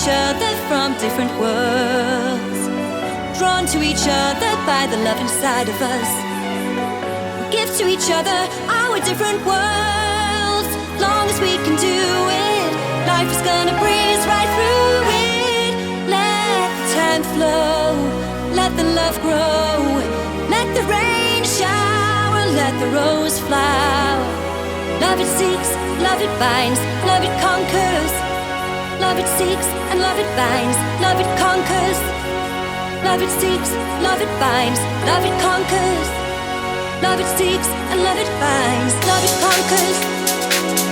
each other from different worlds, drawn to each other by the love inside of us. Give to each other our different worlds. Long as we can do it, life is gonna breeze right through it. Let the time flow, let the love grow, let the rain shower, let the rose flower. Love it seeks, love it binds, love it conquers. Love it seeks and love it binds, love it conquers. Love it seeks, love it binds, love it conquers. Love it seeks and love it binds, love it conquers.